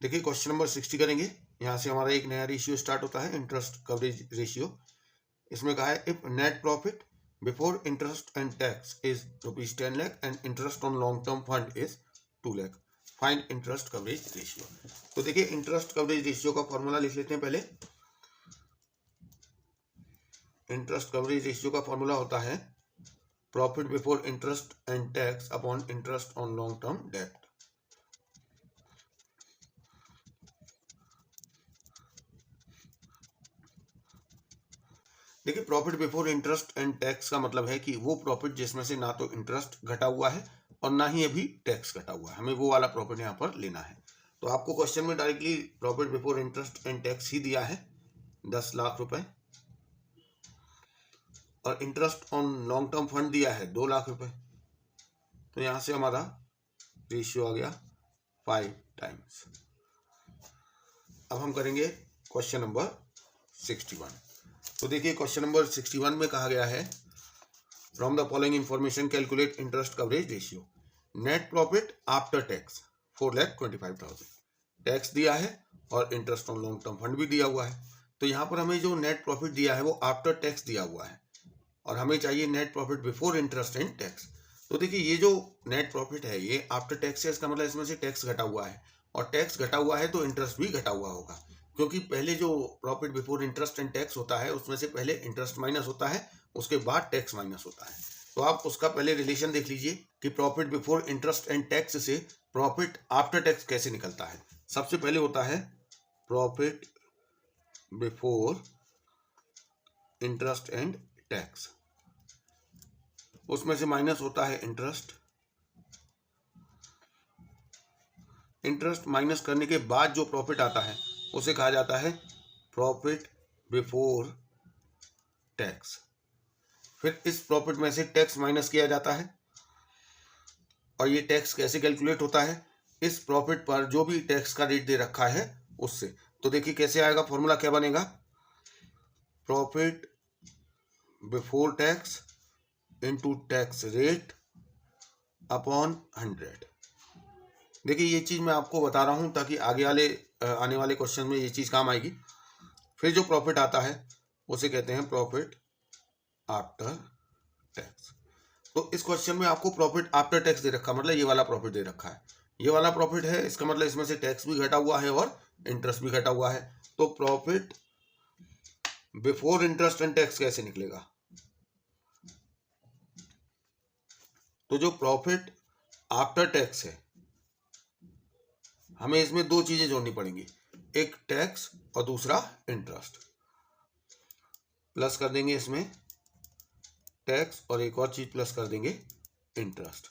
देखिए question number 60 करेंगे। यहाँ से हमारा एक नया रेशियो स्टार्ट होता है, इंटरेस्ट कवरेज रेशियो। इसमें कहा है if net profit before interest and tax is ₹10 lakh and interest on long term fund is 2 lakh, find interest coverage ratio. तो देखिए इंटरेस्ट कवरेज रेशियो का फॉर्मूला लिख लेते हैं पहले। इंटरेस्ट कवरेज रेशियो का फॉर्मूला होता है profit before interest and tax upon interest on long term debt. देखिए profit before interest and tax का मतलब है कि वो प्रॉफिट जिसमें से ना तो इंटरेस्ट घटा हुआ है और ना ही अभी टैक्स घटा हुआ है, हमें वो वाला प्रॉफिट यहाँ पर लेना है। तो आपको क्वेश्चन में directly profit before interest and tax ही दिया है 10 लाख रुपए, और interest on long term fund दिया है 2 लाख रुपए। तो यहाँ से हमारा रेशियो आ गया 5 टाइम्स। अब हम करेंगे क्वेश्चन नंबर 61। तो देखिए क्वेश्चन नंबर 61 में कहा गया है from the following information calculate interest coverage ratio. Net profit after tax 4,25,000, tax दिया है और interest on long term fund भी दिया हुआ है। तो यहाँ पर हमें जो नेट प्रॉफिट दिया है वो आफ्टर टैक्स दिया हुआ है और हमें चाहिए net profit before interest and tax. तो देखिए ये जो नेट प्रॉफिट है ये आफ्टर टैक्स है, इसका मतलब इसमें से टैक्स घटा हुआ है, और टैक्स घटा हुआ है तो इंटरेस्ट भी घटा हुआ होगा, क्योंकि पहले जो profit before interest and tax होता है उसमें से पहले इंटरेस्ट माइनस होता है, उसके बाद टैक्स माइनस होता है। तो आप उसका पहले रिलेशन देख लीजिए कि profit before interest and tax से प्रॉफिट आफ्टर टैक्स कैसे निकलता है। सबसे पहले होता है profit before interest and tax, उसमें से माइनस होता है इंटरेस्ट। इंटरेस्ट माइनस करने के बाद जो प्रॉफिट आता है उसे कहा जाता है प्रॉफिट बिफोर टैक्स। फिर इस प्रॉफिट में से टैक्स माइनस किया जाता है, और ये टैक्स कैसे कैलकुलेट होता है, इस प्रॉफिट पर जो भी टैक्स का रेट दे रखा है उससे। तो देखिए कैसे आएगा, फॉर्मूला क्या बनेगा, profit before tax into tax rate upon 100। देखिए ये चीज़ मैं आपको बता रहा हूँ ताकि आने वाले क्वेश्चन में ये चीज़ काम आएगी। फिर जो प्रॉफिट आता है उसे कहते हैं प्रॉफिट आफ्टर टैक्स। तो इस क्वेश्चन में आपको प्रॉफिट आफ्टर टैक्स दे रखा, मतलब ये वाला प्रॉफिट दे रखा है, ये वाला प्रॉफिट है, इसका मतलब इसमें से टैक्स भी घटा हुआ है और इंटरेस्ट भी घटा हुआ है। तो profit before interest and tax कैसे निकलेगा, तो जो प्रॉफिट आफ्टर टैक्स है हमें इसमें दो चीजें जोड़नी पड़ेंगी, एक टैक्स और दूसरा इंटरेस्ट। प्लस कर देंगे इसमें टैक्स और एक और चीज प्लस कर देंगे इंटरेस्ट।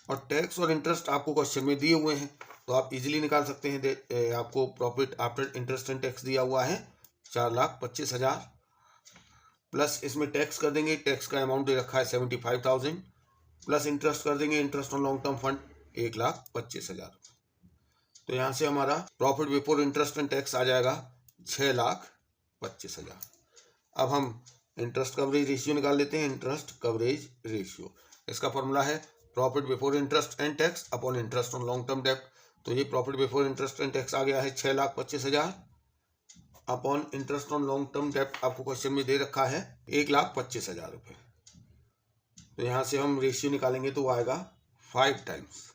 और टैक्स और इंटरेस्ट आपको क्वेश्चन में दिए हुए हैं तो आप इजीली निकाल सकते हैं। आपको profit after interest and tax दिया हुआ है 4,25,000, प्लस इसमें टैक्स कर देंगे, टैक्स का अमाउंट दे रखा है 75,000, प्लस इंटरेस्ट कर देंगे, interest on long term fund 1,25,000। तो यहाँ से हमारा profit before interest and tax आ जाएगा 6,25,000। अब हम इंटरेस्ट कवरेज रेशियो निकाल लेते हैं। इंटरेस्ट कवरेज रेशियो, इसका फॉर्मूला है profit before interest and tax upon interest on long term डेब्ट। तो ये profit before interest and tax आ गया है 6,25,000 upon interest on long term डेब्ट आपको क्वेश्चन में दे रखा है 1,25,000 रुपये। तो यहाँ से हम रेशियो निकालेंगे तो वो आएगा 5 टाइम्स।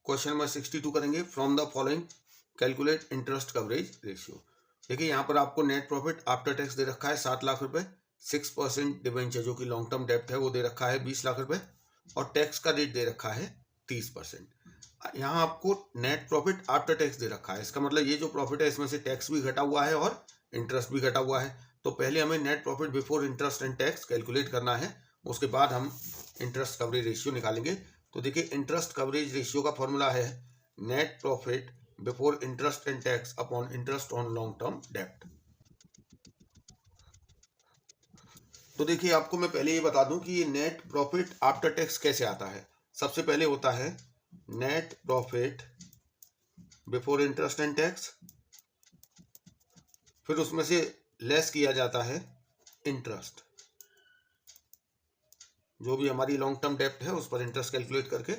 क्वेश्चन नंबर 62 करेंगे from the following calculate interest coverage ratio. देखिए यहाँ पर आपको नेट प्रॉफिट आफ्टर टैक्स दे रखा है 7 लाख रुपए, 6% डिबेंचर जो कि लॉन्ग टर्म डेब्ट है वो दे रखा है 20 लाख रुपए, और टैक्स का रेट दे रखा है 30%। यहाँ आपको नेट प्रॉफिट आफ्टर टैक्स दे रखा है, इसका मतलब ये जो प्रॉफिट है इसमें से टैक्स भी घटा हुआ है और इंटरेस्ट भी घटा हुआ है। तो पहले हमें net profit before interest and tax calculate करना है, उसके बाद हम इंटरेस्ट कवरेज रेशियो निकालेंगे। तो देखिए इंटरेस्ट कवरेज रेशियो का फॉर्मूला है net profit before interest and tax upon interest on long term डेब्ट। तो देखिए आपको मैं पहले ये बता दूं कि ये नेट प्रॉफिट आफ्टर टैक्स कैसे आता है। सबसे पहले होता है net profit before interest and tax, फिर उसमें से लेस किया जाता है इंटरेस्ट, जो भी हमारी लॉन्ग टर्म डेब्ट है उस पर इंटरेस्ट कैलकुलेट करके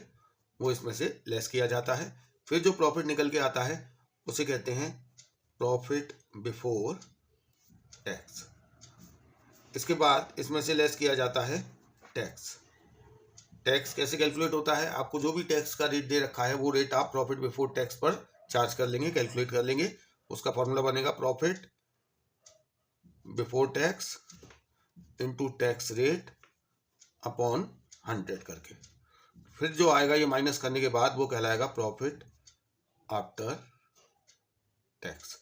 वो इसमें से लेस किया जाता है। फिर जो प्रॉफिट निकल के आता है उसे कहते हैं प्रॉफिट बिफोर टैक्स। इसके बाद इसमें से लेस किया जाता है टैक्स। टैक्स कैसे कैलकुलेट होता है, आपको जो भी टैक्स का रेट दे रखा है वो रेट आप प्रॉफिट बिफोर टैक्स पर चार्ज कर लेंगे, कैलकुलेट कर लेंगे। उसका फॉर्मूला बनेगा profit before tax into tax rate upon 100 करके। फिर जो आएगा ये माइनस करने के बाद वो कहलाएगा प्रॉफिट आफ्टर टैक्स।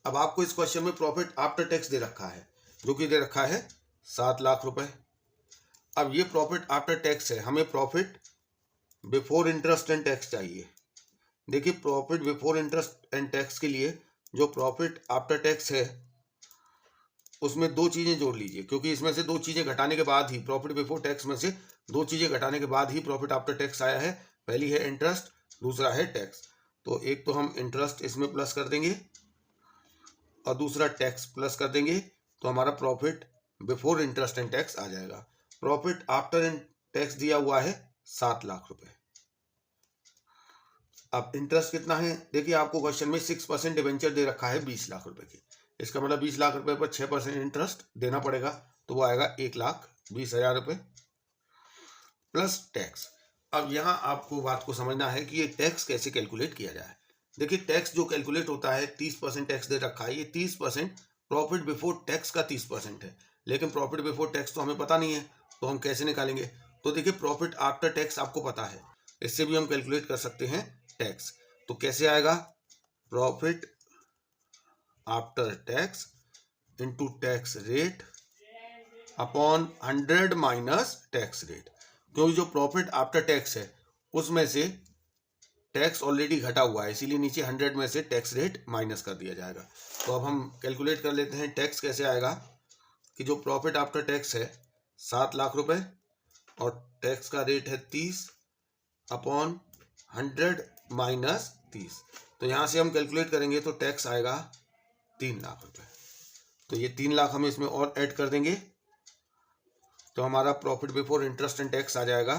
अब आपको इस क्वेश्चन में प्रॉफिट आफ्टर टैक्स दे रखा है, जो कि दे रखा है 7 लाख रुपए। अब ये प्रॉफिट आफ्टर टैक्स है, हमें profit before interest and tax चाहिए। देखिए profit before interest and tax के लिए जो प्रॉफिट आफ्टर टैक्स है उसमें दो चीजें जोड़ लीजिए, क्योंकि इसमें से दो चीजें घटाने के बाद ही, प्रॉफिट बिफोर टैक्स में से दो चीजें घटाने के बाद ही प्रॉफिट आफ्टर टैक्स आया है। पहली है इंटरेस्ट, दूसरा है टैक्स। तो एक तो हम इंटरेस्ट इसमें प्लस कर देंगे और दूसरा टैक्स प्लस कर देंगे, तो हमारा profit before interest and tax आ जाएगा। प्रॉफिट आफ्टर टैक्स दिया हुआ है 7 लाख रुपए। अब इंटरेस्ट कितना है, देखिए आपको क्वेश्चन में 6% डिवेंचर दे रखा है 20 लाख रुपए की। इसका मतलब 20 लाख रुपए पर 6% इंटरेस्ट देना पड़ेगा, तो वो आएगा 1,20,000 रुपए प्लस टैक्स। अब यहाँ आपको बात को समझना है कि ये टैक्स कैसे कैलकुलेट किया जाए। देखिए टैक्स जो कैलकुलेट होता है, 30% टैक्स दे रखा है, ये 30% प्रॉफिट बिफोर टैक्स का 30% है, लेकिन प्रॉफिट बिफोर टैक्स तो हमें पता नहीं है, तो हम कैसे निकालेंगे। तो देखिए प्रॉफिट आफ्टर टैक्स आपको पता है, इससे भी हम कैलकुलेट कर सकते हैं टैक्स। तो कैसे आएगा, profit after tax into tax rate upon 100 minus tax rate, क्योंकि जो प्रॉफिट आफ्टर टैक्स है उसमें से टैक्स ऑलरेडी घटा हुआ है, इसीलिए नीचे 100 में से टैक्स रेट माइनस कर दिया जाएगा। तो अब हम कैलकुलेट कर लेते हैं टैक्स कैसे आएगा, कि जो प्रॉफिट आफ्टर टैक्स है 7 लाख रुपए और टैक्स का रेट है 30 अपॉन 100 माइनस 30। तो यहाँ से हम कैलकुलेट करेंगे तो टैक्स आएगा 3 लाख रुपए। तो ये 3 लाख हम इसमें और ऐड कर देंगे, तो हमारा profit before interest and tax आ जाएगा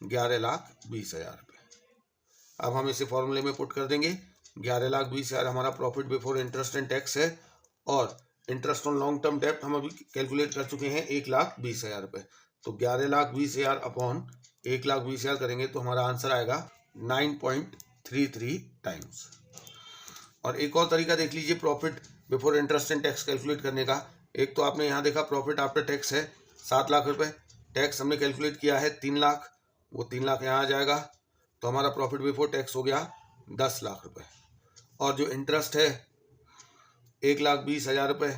11,20,000 रुपये। अब हम इसे फॉर्मूले में पुट कर देंगे, 11,20,000 हमारा profit before interest and tax है, और इंटरेस्ट ऑन लॉन्ग टर्म डेब्ट हम अभी कैलकुलेट कर चुके हैं 1,20,000 रुपये। तो 11,20,000 अपॉन 1,20,000 करेंगे तो हमारा आंसर आएगा 9.33 टाइम्स। और एक और तरीका देख लीजिए profit before interest and tax calculate करने का। एक तो आपने यहाँ देखा प्रॉफिट आफ्टर टैक्स है 7 लाख रुपए, टैक्स हमने कैलकुलेट किया है 3 लाख, वो 3 लाख यहाँ आ जाएगा, तो हमारा प्रॉफिट बिफोर टैक्स हो गया 10 लाख रुपए। और जो इंटरेस्ट है 1,20,000 रुपये,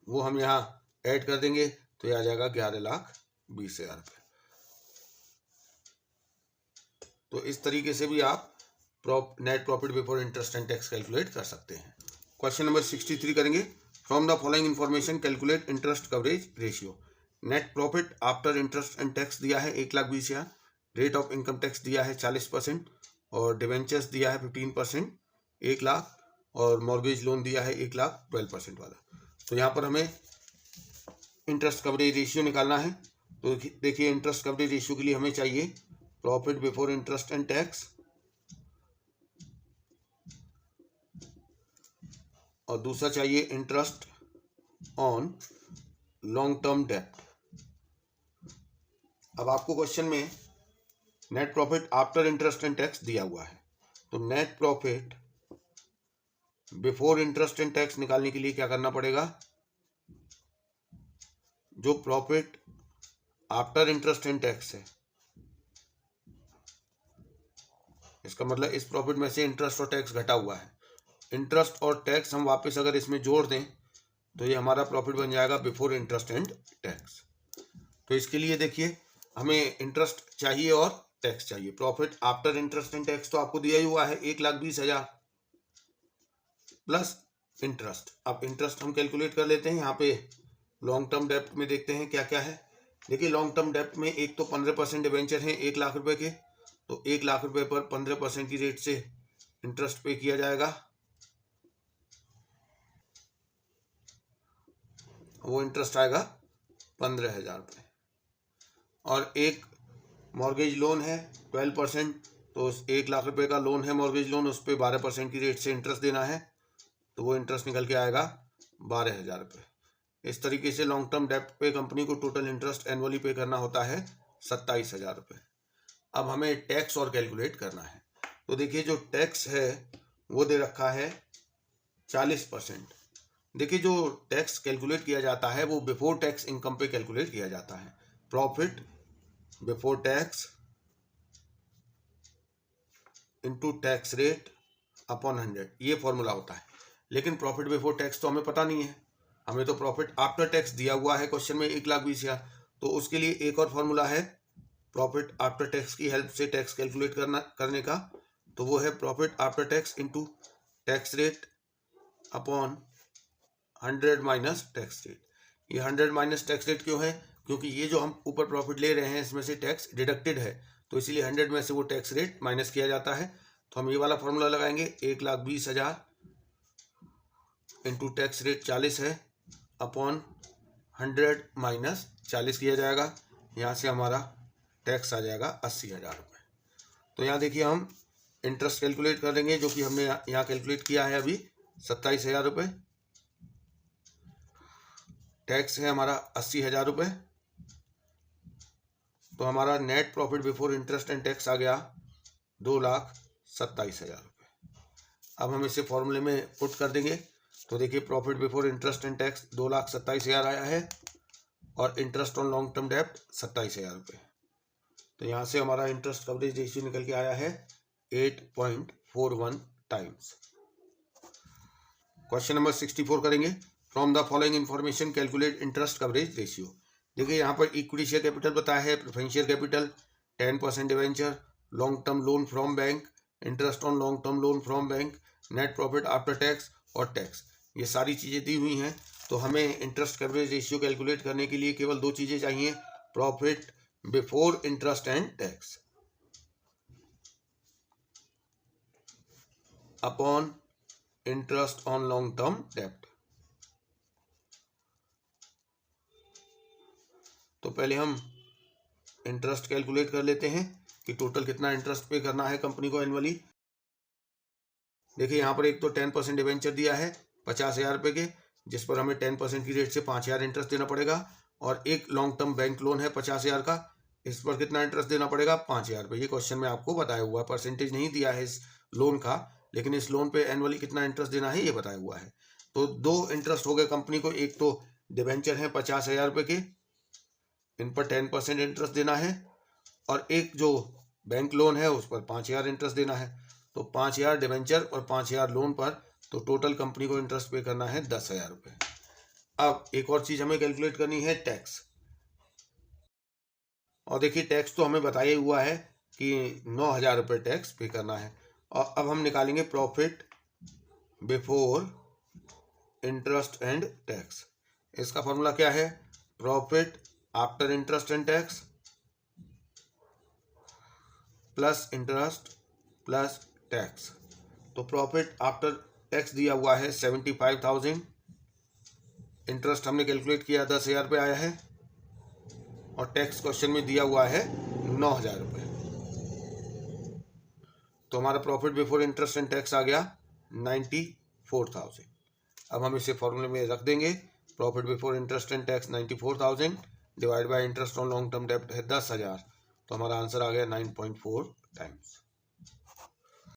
वो हम यहाँ ऐड कर देंगे तो ये आ जाएगा 11,20,000 रुपये। तो इस तरीके से भी आप net profit before interest and tax calculate कर सकते हैं। क्वेश्चन नंबर 63 करेंगे, from the following information calculate interest coverage ratio. Net profit after interest and tax दिया है 1,20,000, रेट ऑफ इनकम टैक्स दिया है 40% और डिवेंचर्स दिया है 15% 1 लाख, और मॉर्गेज लोन दिया है 1 लाख 12% वाला। तो यहाँ पर हमें इंटरेस्ट कवरेज रेशियो निकालना है। तो देखिए इंटरेस्ट कवरेज रेशियो के लिए हमें चाहिए profit before interest and tax और दूसरा चाहिए इंटरेस्ट ऑन लॉन्ग टर्म डेब्ट। अब आपको क्वेश्चन में net profit after interest and tax दिया हुआ है, तो net profit before interest and tax निकालने के लिए क्या करना पड़ेगा, जो profit after interest and tax है, इसका मतलब इस प्रॉफिट में से इंटरेस्ट और टैक्स घटा हुआ है, इंटरेस्ट और टैक्स हम वापस अगर इसमें जोड़ दें तो ये हमारा प्रॉफिट बन जाएगा बिफोर इंटरेस्ट एंड टैक्स। तो इसके लिए देखिए हमें इंटरेस्ट चाहिए और टैक्स चाहिए। Profit after interest and tax तो आपको दिया ही हुआ है 1,20,000 प्लस इंटरेस्ट। अब इंटरेस्ट हम कैलकुलेट कर लेते हैं। यहाँ पे लॉन्ग टर्म डेब्ट में देखते हैं क्या क्या है। देखिए लॉन्ग टर्म डेब्ट में एक तो 15% डिवेंचर हैं 1 लाख रुपए के, तो 1 लाख रुपए पर 15% की रेट से इंटरेस्ट पे किया जाएगा, वो इंटरेस्ट आएगा 15,000 रुपये। और एक मॉर्गेज लोन है 12% तो उस 1 लाख रुपए का लोन है, मॉर्गेज लोन, उस पर 12% की रेट से इंटरेस्ट देना है, तो वो इंटरेस्ट निकल के आएगा 12,000 रुपये। इस तरीके से लॉन्ग टर्म डेब्ट पे कंपनी को टोटल इंटरेस्ट एनुअली पे करना होता है 27,000 रुपये। अब हमें टैक्स और कैलकुलेट करना है। तो देखिए जो टैक्स है वो दे रखा है 40%। देखिए जो टैक्स कैलकुलेट किया जाता है वो बिफोर टैक्स इनकम पे कैलकुलेट किया जाता है। Profit before tax into tax rate upon 100, ये फॉर्मूला होता है। लेकिन प्रॉफिट बिफोर टैक्स तो हमें पता नहीं है, हमें तो प्रॉफिट आफ्टर टैक्स दिया हुआ है क्वेश्चन में 1,20,000। तो उसके लिए एक और फॉर्मूला है प्रॉफिट आफ्टर टैक्स की हेल्प से टैक्स कैलकुलेट करने का। तो वो है profit after tax into tax rate upon 100 minus tax rate. ये 100 माइनस टैक्स रेट क्यों है? क्योंकि ये जो हम ऊपर प्रॉफिट ले रहे हैं इसमें से टैक्स डिडक्टेड है, तो इसीलिए 100 में से वो टैक्स रेट माइनस किया जाता है। तो हम ये वाला फॉर्मूला लगाएंगे, 1,20,000 इंटू टैक्स रेट 40 है अपॉन 100 माइनस 40 किया जाएगा। यहाँ से हमारा टैक्स आ जाएगा 80,000 रुपये। तो यहाँ देखिए हम इंटरेस्ट कैलकुलेट कर लेंगे, जो कि हमने यहाँ कैलकुलेट किया है अभी 27,000 रुपये। टैक्स है हमारा 80,000 रुपये। तो हमारा net profit before interest and tax आ गया 2,27,000 रुपये। अब हम इसे फॉर्मूले में पुट कर देंगे। तो देखिए profit before interest and tax 2,27,000 आया है और इंटरेस्ट ऑन लॉन्ग टर्म डेब्ट 27,000 रुपये। तो यहाँ से हमारा इंटरेस्ट कवरेज रेशियो निकल के आया है 8.41 टाइम्स। क्वेश्चन नंबर 64 करेंगे। From the following information calculate interest coverage ratio. देखिए यहाँ पर इक्विटी शेयर कैपिटल बताया है, preferential capital, 10% debenture, long term loan from bank, interest on long term loan from bank, net profit after tax और tax, ये सारी चीज़ें दी हुई हैं। तो हमें इंटरेस्ट कवरेज रेशियो कैलकुलेट करने के लिए केवल 2 चीज़ें चाहिए, profit before interest and tax upon interest on long term डेब्ट। तो पहले हम इंटरेस्ट कैलकुलेट कर लेते हैं कि टोटल कितना इंटरेस्ट पे करना है कंपनी को एनुअली। देखिए यहाँ पर एक तो 10% डिवेंचर दिया है 50,000 रुपये के, जिस पर हमें 10% की रेट से 5,000 इंटरेस्ट देना पड़ेगा, और एक लॉन्ग टर्म बैंक लोन है 50,000 का, इस पर कितना इंटरेस्ट देना पड़ेगा 5,000 रुपये। ये क्वेश्चन में आपको बताया हुआ है, परसेंटेज नहीं दिया है इस लोन का, लेकिन इस लोन पे एनुअली कितना इंटरेस्ट देना है ये बताया हुआ है। तो 2 इंटरेस्ट हो गए कंपनी को, एक तो डिवेंचर है 50,000 रुपये के, इन पर 10% इंटरेस्ट देना है, और एक जो बैंक लोन है उस पर 5,000 इंटरेस्ट देना है। तो 5,000 डिवेंचर और 5,000 लोन पर, तो टोटल कंपनी को इंटरेस्ट पे करना है 10,000 रुपये। अब एक और चीज़ हमें कैलकुलेट करनी है, टैक्स। और देखिए टैक्स तो हमें बताया हुआ है कि 9,000 रुपये टैक्स पे करना है। और अब हम निकालेंगे profit before interest and tax. इसका फॉर्मूला क्या है? Profit after interest and tax plus interest plus tax. तो प्रॉफिट आफ्टर टैक्स दिया हुआ है 75,000, इंटरेस्ट हमने कैलकुलेट किया 10,000 रुपये आया है, और टैक्स क्वेश्चन में दिया हुआ है 9,000 रुपये। तो हमारा profit before interest and tax आ गया 94,000। अब हम इसे फॉर्मूले में रख देंगे, profit before interest and tax 94,000 divide by interest on long term डेब्ट है 10,000, तो हमारा आंसर आ गया 9.4 टाइम्स।